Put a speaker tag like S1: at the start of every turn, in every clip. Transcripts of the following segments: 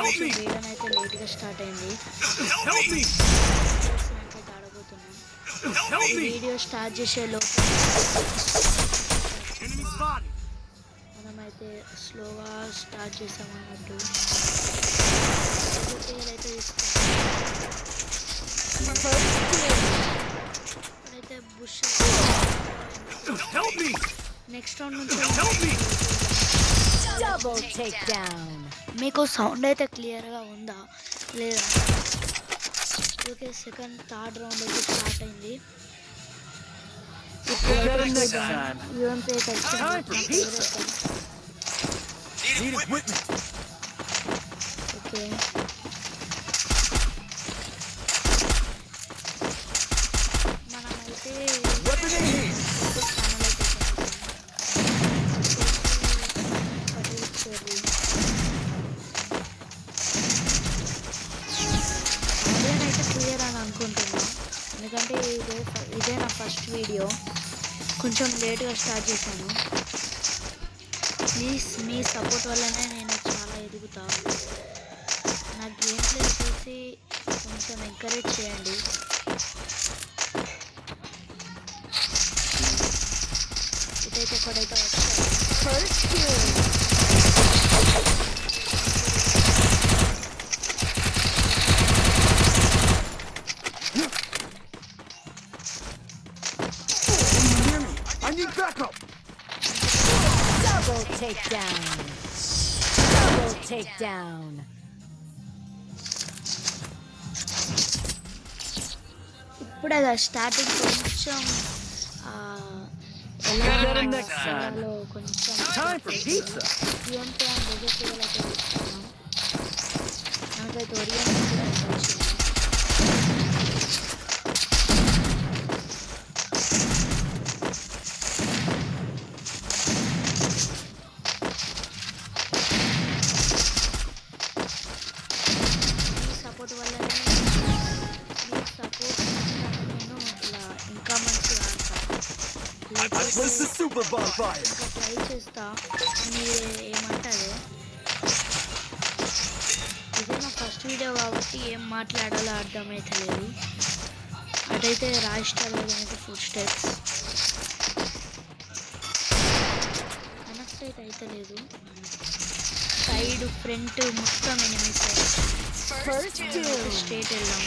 S1: Video అయితే లేట్గా start అయింది. ఆడబోతున్నాం. ఈ వీడియో స్టార్ట్ చేసే లోపు మనమైతే స్లోగా స్టార్ట్ చేసామన్నట్టు. అయితే ఇప్పుడైతే బుష్ నెక్స్ట్ రౌండ్ నుంచి మీకు సౌండ్ అయితే క్లియర్గా ఉందా లేదా? ఓకే, సెకండ్ థర్డ్ రౌండ్ అయితే స్టార్ట్ అయింది. ఓకే, మనమైతే క్లియర్ అని అనుకుంటున్నా, ఎందుకంటే ఇదే నా ఫస్ట్ వీడియో. కొంచెం లేట్గా స్టార్ట్ చేశాను. ప్లీజ్ మీ సపోర్ట్ వల్లనే నేను చాలా ఎదుగుతా. నా గేమ్ ప్లే చూసి కొంచెం ఎంకరేజ్ చేయండి. ఇదైతే ఎక్కడైతే
S2: Double takedown.
S1: ఇప్పుడు అది స్టార్టింగ్ కొంచెం ఎలాలో కొంచెం నాకైతే ఒరియన్ సపోర్ట్ వల్లనే నేను ఇట్లా ఇంకా మంచిగా ఆడతా. ఇంకా ట్రై చేస్తా. మీరు ఏమంటారు? ఇదే నా ఫస్ట్ వీడియో కాబట్టి ఏం మాట్లాడాలో అర్థమవుతలేదు. అటైతే రాయిస్టార్ అయితే ఫుడ్ స్టెప్స్ కనెక్ట్ అయితే లేదు. సైడ్ ఫ్రంట్ మొత్తం ఎనిమిస్ స్ట్రేట్ వెళ్ళాం.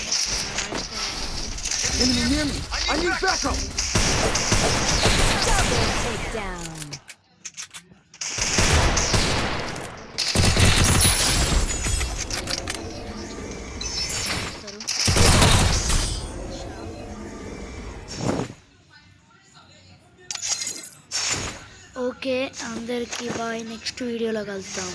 S1: ఓకే, అందరికీ బాయ్. నెక్స్ట్ వీడియోలో కలుద్దాం.